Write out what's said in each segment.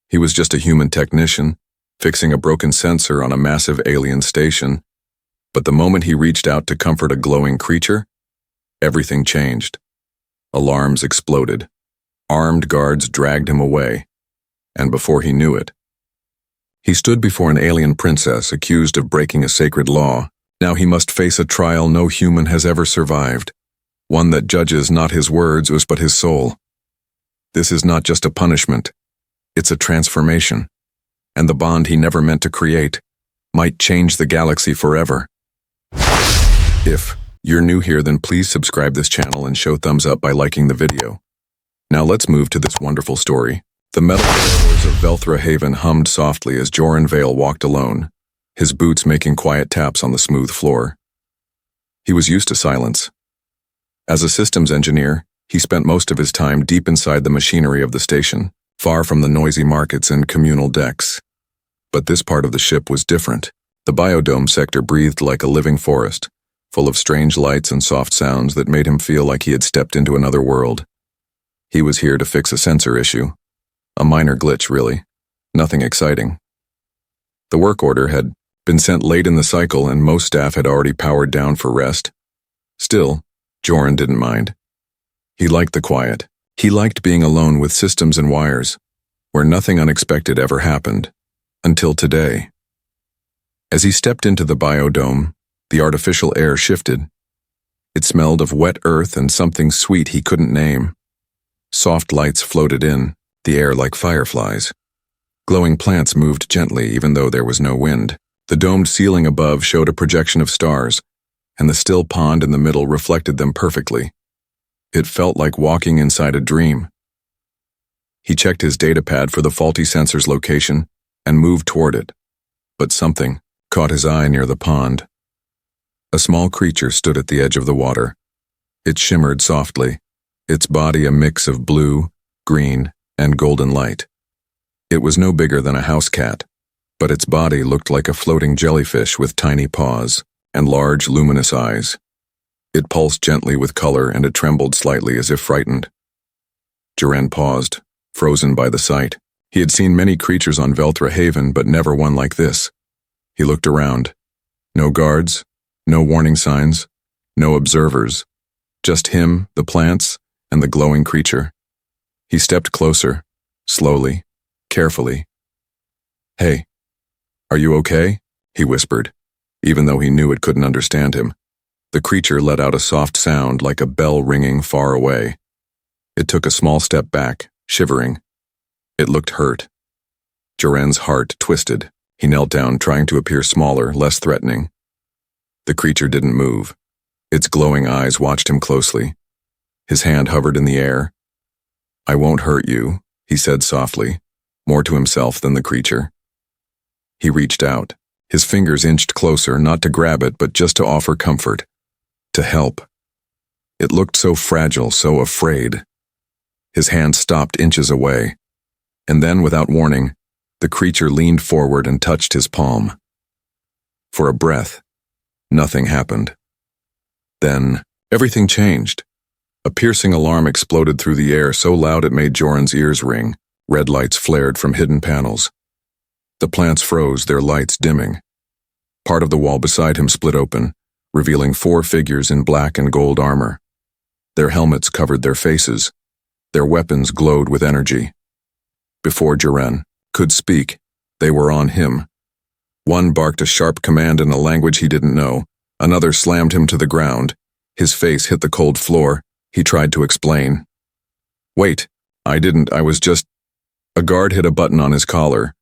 He was just a human technician, fixing a broken sensor on a massive alien station. But the moment he reached out to comfort a glowing creature, everything changed. Alarms exploded. Armed guards dragged him away. And before he knew it, he stood before an alien princess accused of breaking a sacred law. Now he must face a trial no human has ever survived, one that judges not his words but his soul. This is not just a punishment, it's a transformation, and the bond he never meant to create might change the galaxy forever. If you're new here, then please subscribe this channel and show thumbs up by liking the video. Now let's move to this wonderful story. The metal corridors of Velthra Haven hummed softly as Joran Vale walked alone, his boots making quiet taps on the smooth floor. He was used to silence. As a systems engineer, he spent most of his time deep inside the machinery of the station, far from the noisy markets and communal decks. But this part of the ship was different. The biodome sector breathed like a living forest, full of strange lights and soft sounds that made him feel like he had stepped into another world. He was here to fix a sensor issue. A minor glitch, really. Nothing exciting. The work order had been sent late in the cycle and most staff had already powered down for rest. Still, Joran didn't mind. He liked the quiet. He liked being alone with systems and wires, where nothing unexpected ever happened. Until today. As he stepped into the biodome, the artificial air shifted. It smelled of wet earth and something sweet he couldn't name. Soft lights floated in, the air like fireflies. Glowing plants moved gently even though there was no wind. The domed ceiling above showed a projection of stars, and the still pond in the middle reflected them perfectly. It felt like walking inside a dream. He checked his datapad for the faulty sensor's location and moved toward it. But something caught his eye near the pond. A small creature stood at the edge of the water. It shimmered softly, its body a mix of blue, green, and golden light. It was no bigger than a house cat, but its body looked like a floating jellyfish with tiny paws and large, luminous eyes. It pulsed gently with color and it trembled slightly as if frightened. Joran paused, frozen by the sight. He had seen many creatures on Velthra Haven, but never one like this. He looked around. No guards, no warning signs, no observers. Just him, the plants, and the glowing creature. He stepped closer, slowly, carefully. "Hey, are you okay?" he whispered, even though he knew it couldn't understand him. The creature let out a soft sound like a bell ringing far away. It took a small step back, shivering. It looked hurt. Joran's heart twisted. He knelt down, trying to appear smaller, less threatening. The creature didn't move. Its glowing eyes watched him closely. His hand hovered in the air. "I won't hurt you," he said softly, more to himself than the creature. He reached out. His fingers inched closer, not to grab it, but just to offer comfort. To help. It looked so fragile, so afraid. His hand stopped inches away. And then, without warning, the creature leaned forward and touched his palm. For a breath, nothing happened. Then, everything changed. A piercing alarm exploded through the air so loud it made Joran's ears ring. Red lights flared from hidden panels. The plants froze, their lights dimming. Part of the wall beside him split open, revealing 4 figures in black and gold armor. Their helmets covered their faces. Their weapons glowed with energy. Before Joran could speak, they were on him. One barked a sharp command in a language he didn't know. Another slammed him to the ground. His face hit the cold floor. He tried to explain. "Wait, I was just..." A guard hit a button on his collar.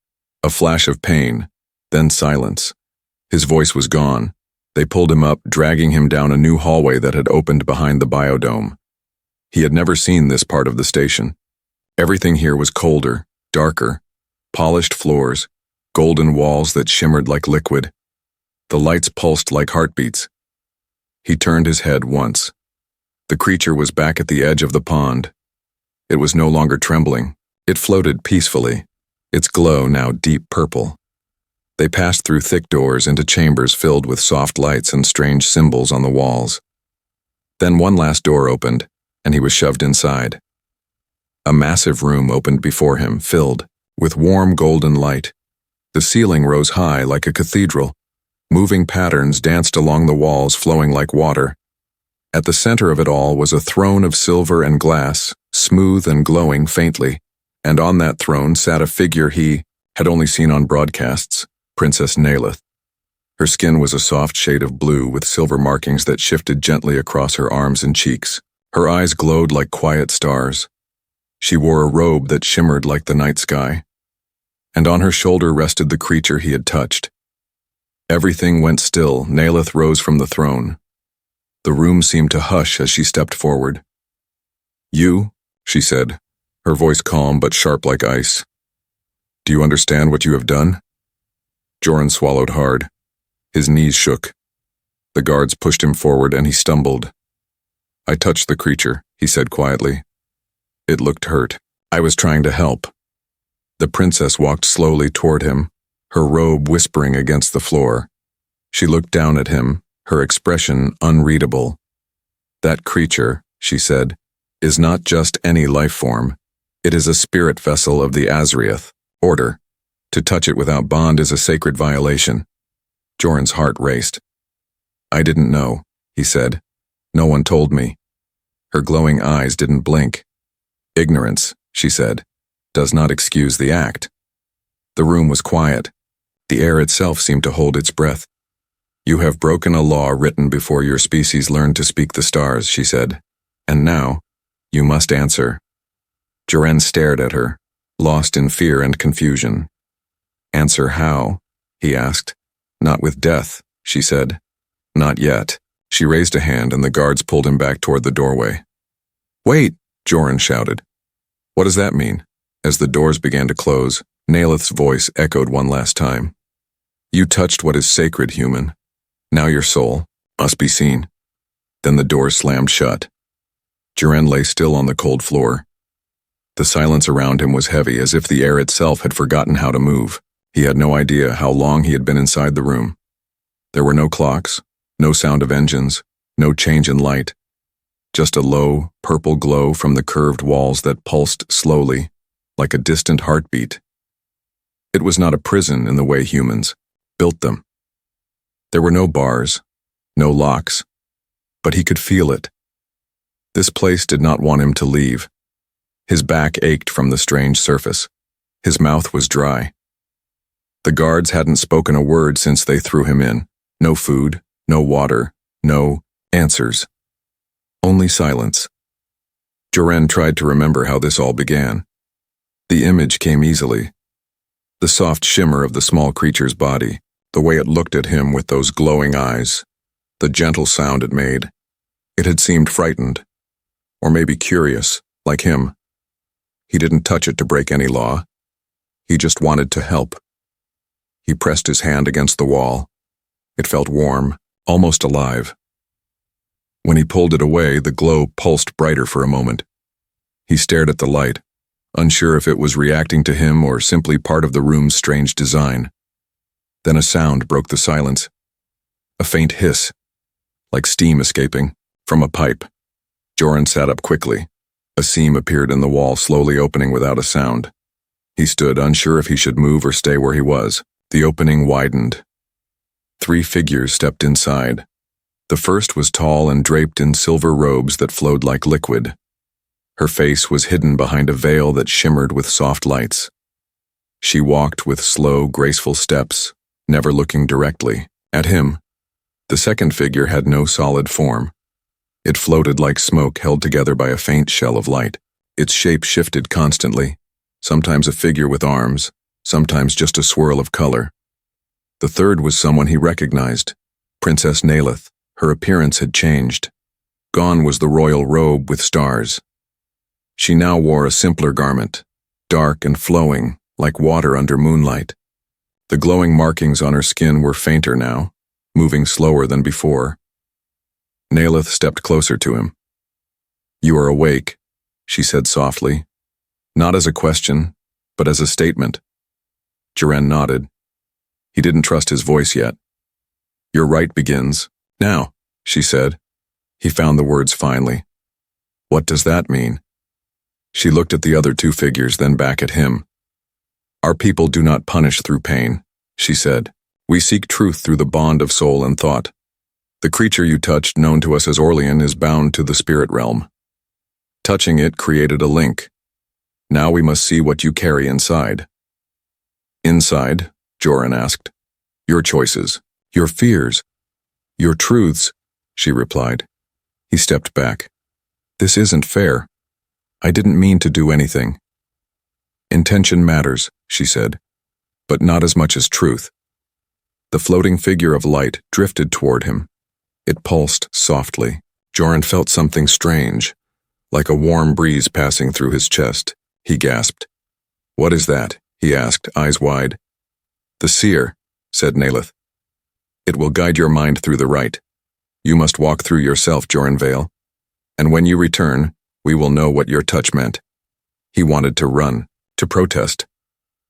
A flash of pain, then silence. His voice was gone. They pulled him up, dragging him down a new hallway that had opened behind the biodome. He had never seen this part of the station. Everything here was colder, darker. Polished floors, golden walls that shimmered like liquid. The lights pulsed like heartbeats. He turned his head once. The creature was back at the edge of the pond. It was no longer trembling. It floated peacefully, its glow now deep purple. They passed through thick doors into chambers filled with soft lights and strange symbols on the walls. Then one last door opened, and he was shoved inside. A massive room opened before him, filled with warm golden light. The ceiling rose high like a cathedral. Moving patterns danced along the walls, flowing like water. At the center of it all was a throne of silver and glass, smooth and glowing faintly, and on that throne sat a figure he had only seen on broadcasts, Princess Neilith. Her skin was a soft shade of blue with silver markings that shifted gently across her arms and cheeks. Her eyes glowed like quiet stars. She wore a robe that shimmered like the night sky, and on her shoulder rested the creature he had touched. Everything went still. Neilith rose from the throne. The room seemed to hush as she stepped forward. "You," she said, her voice calm but sharp like ice. "Do you understand what you have done?" Joran swallowed hard. His knees shook. The guards pushed him forward and he stumbled. "I touched the creature," he said quietly. "It looked hurt. I was trying to help." The princess walked slowly toward him, her robe whispering against the floor. She looked down at him, her expression unreadable. "That creature," she said, "is not just any life form. It is a spirit vessel of the Azriath order. To touch it without bond is a sacred violation." Joran's heart raced. "I didn't know," he said. "No one told me." Her glowing eyes didn't blink. "Ignorance," she said, "does not excuse the act." The room was quiet. The air itself seemed to hold its breath. "You have broken a law written before your species learned to speak the stars," she said. "And now, you must answer." Joran stared at her, lost in fear and confusion. "Answer how?" he asked. "Not with death," she said. "Not yet." She raised a hand and the guards pulled him back toward the doorway. "Wait!" Joran shouted. "What does that mean?" As the doors began to close, Neilith's voice echoed one last time. "You touched what is sacred, human. Now your soul must be seen." Then the doors slammed shut. Joran lay still on the cold floor. The silence around him was heavy, as if the air itself had forgotten how to move. He had no idea how long he had been inside the room. There were no clocks, no sound of engines, no change in light. Just a low, purple glow from the curved walls that pulsed slowly, like a distant heartbeat. It was not a prison in the way humans built them. There were no bars, no locks, but he could feel it. This place did not want him to leave. His back ached from the strange surface. His mouth was dry. The guards hadn't spoken a word since they threw him in. No food, no water, no answers. Only silence. Joran tried to remember how this all began. The image came easily. The soft shimmer of the small creature's body, the way it looked at him with those glowing eyes, the gentle sound it made. It had seemed frightened, or maybe curious, like him. He didn't touch it to break any law. He just wanted to help. He pressed his hand against the wall. It felt warm, almost alive. When he pulled it away, the glow pulsed brighter for a moment. He stared at the light, unsure if it was reacting to him or simply part of the room's strange design. Then a sound broke the silence. A faint hiss, like steam escaping from a pipe. Joran sat up quickly. A seam appeared in the wall, slowly opening without a sound. He stood, unsure if he should move or stay where he was. The opening widened. 3 figures stepped inside. The first was tall and draped in silver robes that flowed like liquid. Her face was hidden behind a veil that shimmered with soft lights. She walked with slow, graceful steps, never looking directly at him. The second figure had no solid form. It floated like smoke held together by a faint shell of light. Its shape shifted constantly, sometimes a figure with arms, sometimes just a swirl of color. The third was someone he recognized, Princess Neilith. Her appearance had changed. Gone was the royal robe with stars. She now wore a simpler garment, dark and flowing, like water under moonlight. The glowing markings on her skin were fainter now, moving slower than before. Neilith stepped closer to him. "You are awake," she said softly, not as a question, but as a statement. Joran nodded. He didn't trust his voice yet. "Your rite begins now," she said. He found the words finally. "What does that mean?" She looked at the other 2 figures, then back at him. Our people do not punish through pain, she said. We seek truth through the bond of soul and thought. The creature you touched, known to us as Orlean, is bound to the spirit realm. Touching it created a link. Now we must see what you carry inside. Inside? Joran asked. Your choices, your fears, your truths, she replied. He stepped back. This isn't fair. I didn't mean to do anything. Intention matters, she said, but not as much as truth. The floating figure of light drifted toward him. It pulsed softly. Joran felt something strange, like a warm breeze passing through his chest. He gasped. What is that? He asked, eyes wide. The seer, said Nalith. It will guide your mind through the right. You must walk through yourself, Joran Vale. And when you return, we will know what your touch meant. He wanted to run, to protest.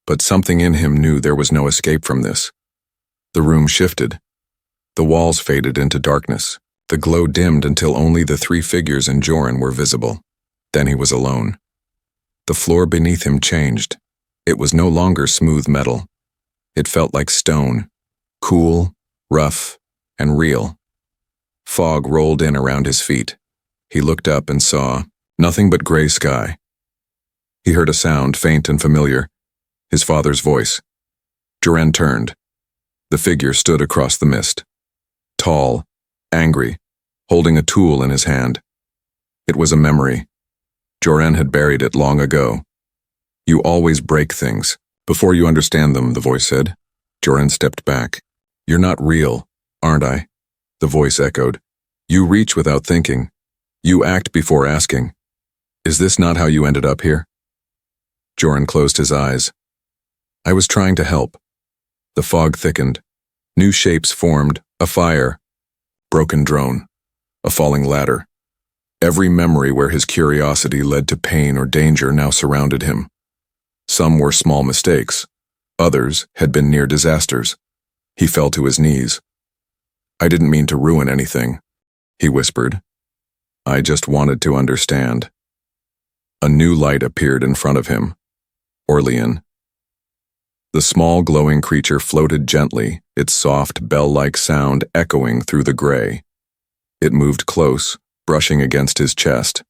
But something in him knew there was no escape from this. The room shifted. The walls faded into darkness. The glow dimmed until only the three figures and Joran were visible. Then he was alone. The floor beneath him changed. It was no longer smooth metal. It felt like stone, cool, rough, and real. Fog rolled in around his feet. He looked up and saw nothing but gray sky. He heard a sound, faint and familiar, his father's voice. Joran turned. The figure stood across the mist. Tall, angry, holding a tool in his hand. It was a memory. Joran had buried it long ago. You always break things before you understand them, the voice said. Joran stepped back. You're not real, aren't I? The voice echoed. You reach without thinking. You act before asking. Is this not how you ended up here? Joran closed his eyes. I was trying to help. The fog thickened. New shapes formed, a fire, broken drone, a falling ladder. Every memory where his curiosity led to pain or danger now surrounded him. Some were small mistakes. Others had been near disasters. He fell to his knees. I didn't mean to ruin anything, he whispered. I just wanted to understand. A new light appeared in front of him. Orlean. The small glowing creature floated gently, its soft bell-like sound echoing through the gray. It moved close, brushing against his chest.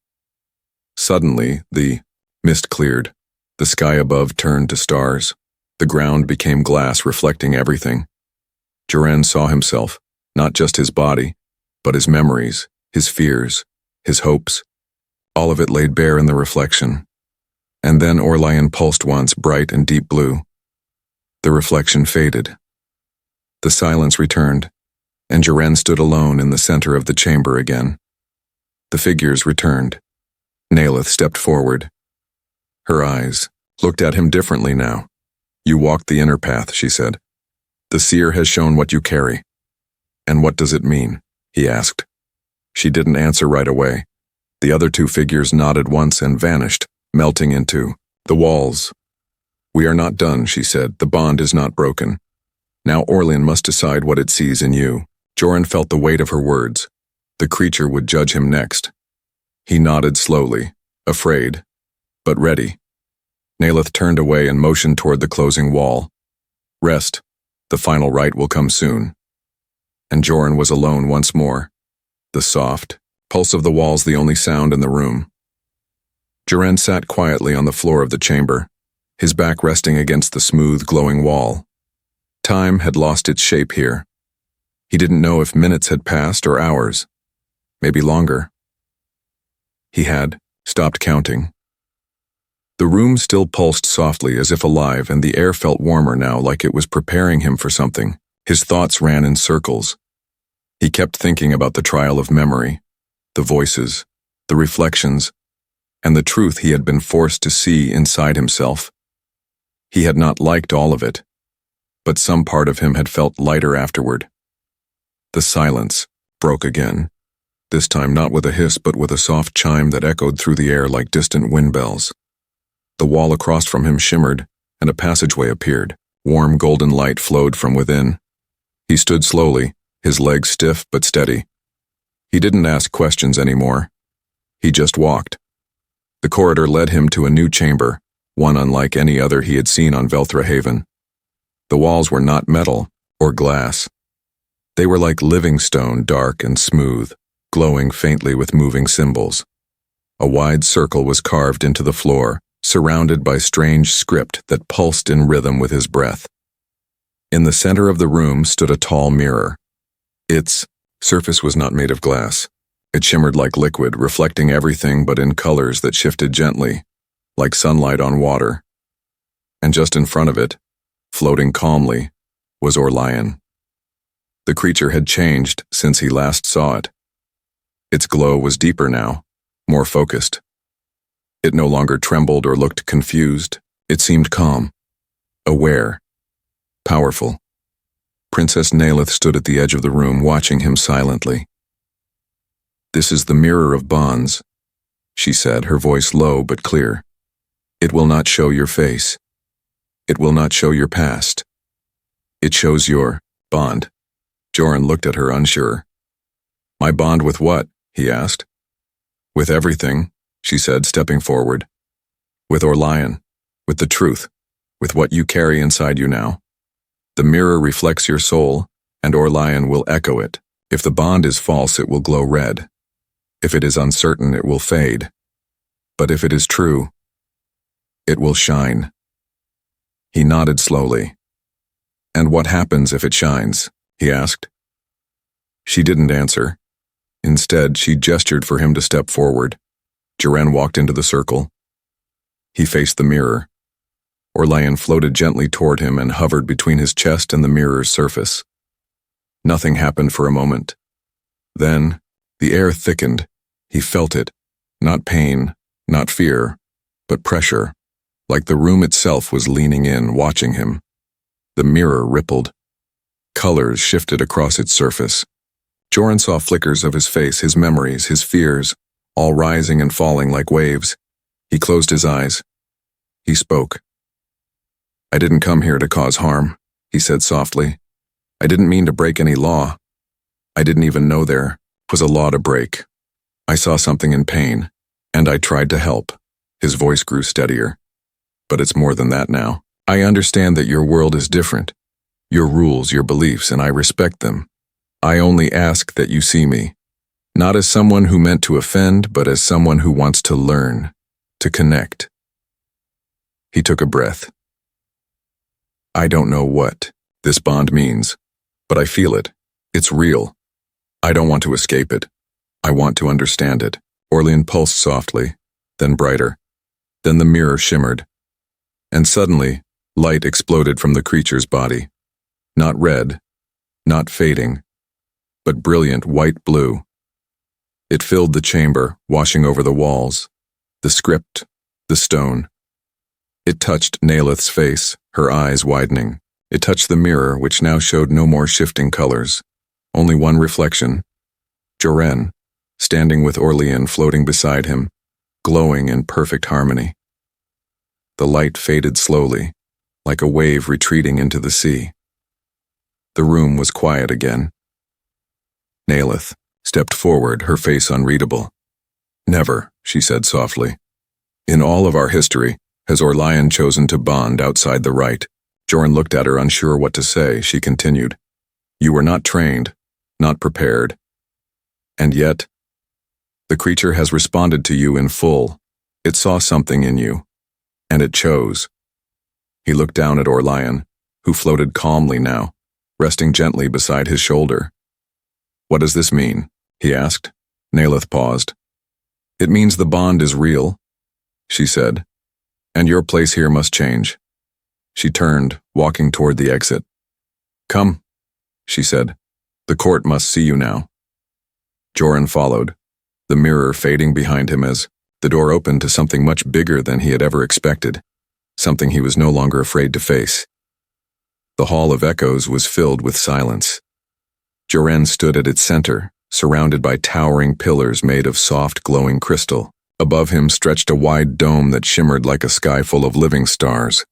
Suddenly, the mist cleared. The sky above turned to stars. The ground became glass, reflecting everything. Joran saw himself, not just his body, but his memories, his fears, his hopes. All of it laid bare in the reflection. And then Orlean pulsed once, bright and deep blue. The reflection faded. The silence returned, and Joran stood alone in the center of the chamber again. The figures returned. Nalith stepped forward. Her eyes looked at him differently now. You walked the inner path, she said. The seer has shown what you carry. And what does it mean? He asked. She didn't answer right away. The other two figures nodded once and vanished, melting into the walls. We are not done, she said. The bond is not broken. Now Orlean must decide what it sees in you. Joran felt the weight of her words. The creature would judge him next. He nodded slowly, afraid, but ready. Nalith turned away and motioned toward the closing wall. Rest. The final rite will come soon. And Joran was alone once more. The soft pulse of the walls the only sound in the room. Joran sat quietly on the floor of the chamber, his back resting against the smooth, glowing wall. Time had lost its shape here. He didn't know if minutes had passed or hours, maybe longer. He had stopped counting. The room still pulsed softly as if alive, and the air felt warmer now, like it was preparing him for something. His thoughts ran in circles. He kept thinking about the trial of memory, the voices, the reflections, and the truth he had been forced to see inside himself. He had not liked all of it, but some part of him had felt lighter afterward. The silence broke again, this time not with a hiss but with a soft chime that echoed through the air like distant wind bells. The wall across from him shimmered, and a passageway appeared. Warm golden light flowed from within. He stood slowly, his legs stiff but steady. He didn't ask questions anymore. He just walked. The corridor led him to a new chamber, one unlike any other he had seen on Velthrahaven. The walls were not metal or glass. They were like living stone, dark and smooth, glowing faintly with moving symbols. A wide circle was carved into the floor, surrounded by strange script that pulsed in rhythm with his breath. In the center of the room stood a tall mirror. Its surface was not made of glass. It shimmered like liquid, reflecting everything but in colors that shifted gently, like sunlight on water. And just in front of it, floating calmly, was Orlion. The creature had changed since he last saw it. Its glow was deeper now, more focused. It no longer trembled or looked confused. It seemed calm, aware, powerful. Princess Nalith stood at the edge of the room, watching him silently. "This is the mirror of bonds," she said, her voice low but clear. "It will not show your face. It will not show your past. It shows your bond." Joran looked at her, unsure. "My bond with what?" he asked. "With everything," she said, stepping forward. "With Orlion, with the truth, with what you carry inside you now. The mirror reflects your soul, and Orlion will echo it. If the bond is false, it will glow red. If it is uncertain, it will fade. But if it is true, it will shine." He nodded slowly. "And what happens if it shines?" he asked. She didn't answer. Instead, she gestured for him to step forward. Joran walked into the circle. He faced the mirror. Orlion floated gently toward him and hovered between his chest and the mirror's surface. Nothing happened for a moment. Then, the air thickened. He felt it. Not pain, not fear, but pressure, like the room itself was leaning in, watching him. The mirror rippled. Colors shifted across its surface. Joran saw flickers of his face, his memories, his fears, all rising and falling like waves. He closed his eyes. He spoke. "I didn't come here to cause harm," he said softly. "I didn't mean to break any law. I didn't even know there was a law to break. I saw something in pain, and I tried to help." His voice grew steadier. "But it's more than that now. I understand that your world is different. Your rules, your beliefs, and I respect them. I only ask that you see me, not as someone who meant to offend, but as someone who wants to learn, to connect." He took a breath. "I don't know what this bond means, but I feel it. It's real. I don't want to escape it. I want to understand it." Orlion pulsed softly, then brighter. Then the mirror shimmered. And suddenly, light exploded from the creature's body. Not red, not fading, but brilliant white blue. It filled the chamber, washing over the walls, the script, the stone. It touched Nalith's face, her eyes widening. It touched the mirror, which now showed no more shifting colors. Only one reflection. Joran, standing with Orlion floating beside him, glowing in perfect harmony. The light faded slowly, like a wave retreating into the sea. The room was quiet again. Nalith stepped forward, her face unreadable. "Never," she said softly. "In all of our history, has Orlion chosen to bond outside the rite." Joran looked at her, unsure what to say. She continued, "You were not trained, not prepared. And yet, the creature has responded to you in full. It saw something in you, and it chose." He looked down at Orlion, who floated calmly now, resting gently beside his shoulder. "What does this mean?" he asked. Nalith paused. "It means the bond is real," she said, "and your place here must change." She turned, walking toward the exit. "Come," she said. "The court must see you now." Joran followed, the mirror fading behind him as the door opened to something much bigger than he had ever expected, something he was no longer afraid to face. The Hall of Echoes was filled with silence. Joran stood at its center, surrounded by towering pillars made of soft, glowing crystal. Above him stretched a wide dome that shimmered like a sky full of living stars.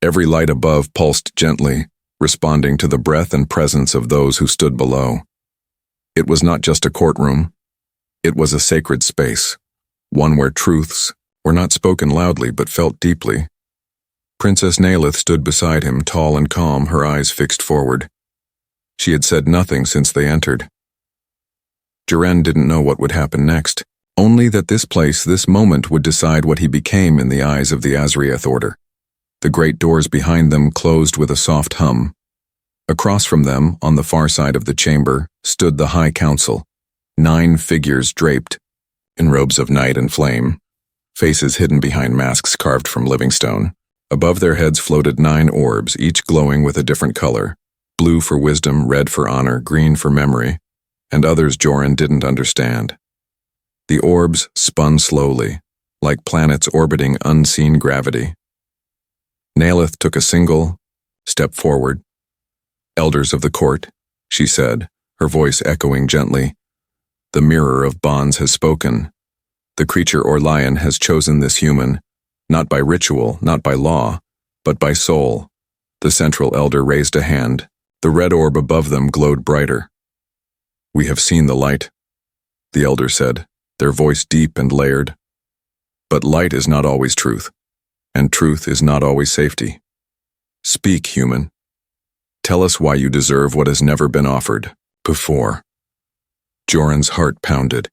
Every light above pulsed gently, responding to the breath and presence of those who stood below. It was not just a courtroom. It was a sacred space, one where truths, were not spoken loudly but felt deeply. Princess Nalith stood beside him, tall and calm, her eyes fixed forward. She had said nothing since they entered. Jiren didn't know what would happen next, only that this place, this moment, would decide what he became in the eyes of the Azriath Order. The great doors behind them closed with a soft hum. Across from them, on the far side of the chamber, stood the High Council, 9 figures draped in robes of night and flame, faces hidden behind masks carved from living stone. Above their heads floated 9 orbs, each glowing with a different color: blue for wisdom, red for honor, green for memory, and others Joran didn't understand. The orbs spun slowly, like planets orbiting unseen gravity. Nalith took a single step forward. "Elders of the court," she said, her voice echoing gently. "The mirror of bonds has spoken. The creature or lion has chosen this human, not by ritual, not by law, but by soul." The central elder raised a hand. The red orb above them glowed brighter. "We have seen the light," the elder said, their voice deep and layered. "But light is not always truth, and truth is not always safety. Speak, human. Tell us why you deserve what has never been offered before." Joran's heart pounded.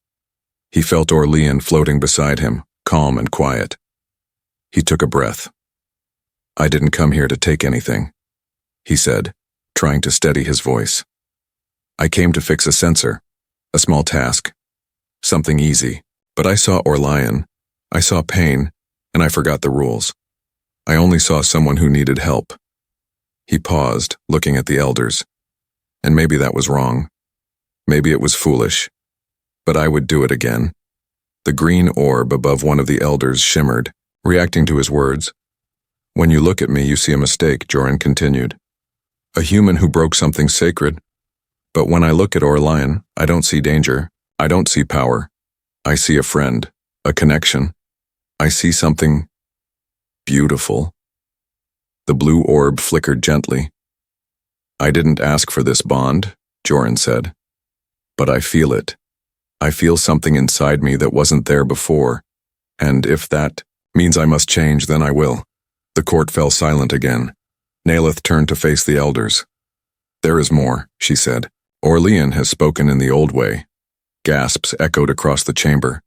He felt Orlean floating beside him, calm and quiet. He took a breath. "I didn't come here to take anything," he said, trying to steady his voice. "I came to fix a sensor, a small task, something easy. But I saw Orlean, I saw pain, and I forgot the rules. I only saw someone who needed help." He paused, looking at the elders. And maybe that was wrong. Maybe it was foolish. But I would do it again. The green orb above one of the elders shimmered, reacting to his words. "When you look at me, you see a mistake," Joran continued. "A human who broke something sacred. But when I look at Orlean, I don't see danger. I don't see power. I see a friend, a connection. I see something beautiful." The blue orb flickered gently. "I didn't ask for this bond," Joran said. "But I feel it. I feel something inside me that wasn't there before. And if that means I must change, then I will." The court fell silent again. Nalith turned to face the elders. "There is more," she said. "Orlean has spoken in the old way." Gasps echoed across the chamber.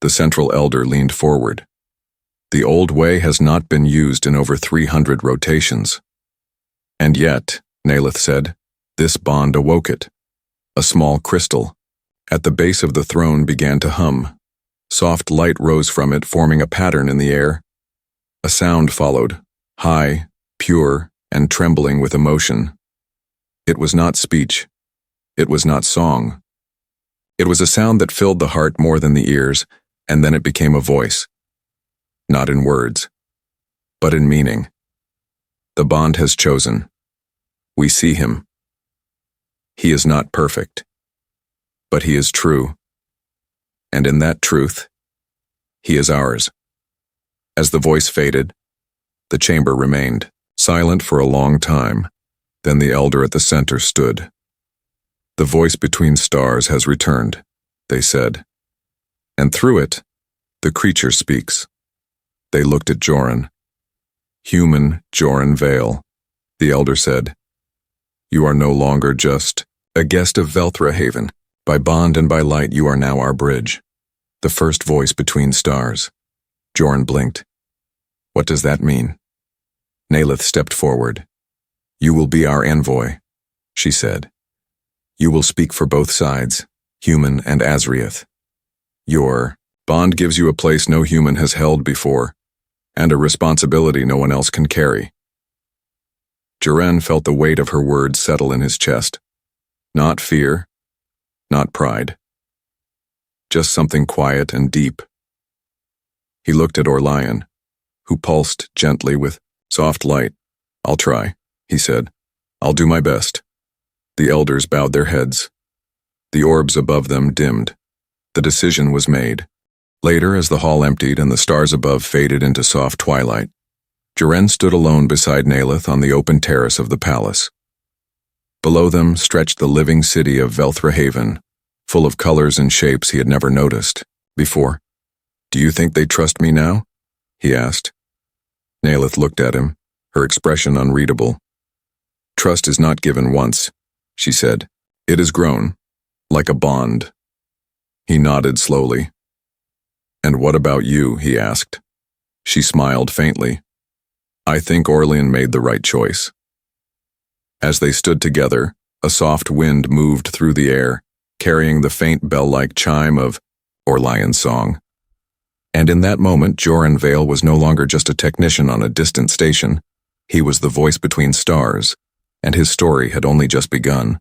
The central elder leaned forward. "The old way has not been used in over 300 rotations." "And yet," Nalith said, "this bond awoke it." A small crystal at the base of the throne began to hum. Soft light rose from it, forming a pattern in the air. A sound followed, high, pure, and trembling with emotion. It was not speech. It was not song. It was a sound that filled the heart more than the ears, and then it became a voice. Not in words, but in meaning. The bond has chosen. We see him. He is not perfect, but he is true. And in that truth, he is ours. As the voice faded, the chamber remained silent for a long time. Then the elder at the center stood. "The voice between stars has returned," they said. "And through it, the creature speaks." They looked at Joran. "Human Joran Vale," the elder said. "You are no longer just a guest of Velthrahaven. By bond and by light you are now our bridge." The first voice between stars. Joran blinked. "What does that mean?" Nalith stepped forward. "You will be our envoy," she said. "You will speak for both sides, human and Azriath. Your bond gives you a place no human has held before, and a responsibility no one else can carry." Jiren felt the weight of her words settle in his chest. Not fear, not pride. Just something quiet and deep. He looked at Orlean, who pulsed gently with soft light. "I'll try," he said. "I'll do my best." The elders bowed their heads. The orbs above them dimmed. The decision was made. Later, as the hall emptied and the stars above faded into soft twilight, Jiren stood alone beside Nalith on the open terrace of the palace. Below them stretched the living city of Velthrahaven, full of colors and shapes he had never noticed before. Do you think they trust me now? He asked. Nailith looked at him, her expression unreadable. Trust is not given once, she said. It has grown, like a bond. He nodded slowly. And what about you? He asked. She smiled faintly. I think Orlean made the right choice. As they stood together, a soft wind moved through the air, carrying the faint bell-like chime of Orlean's song. And in that moment, Joran Vale was no longer just a technician on a distant station. He was the voice between stars, and his story had only just begun.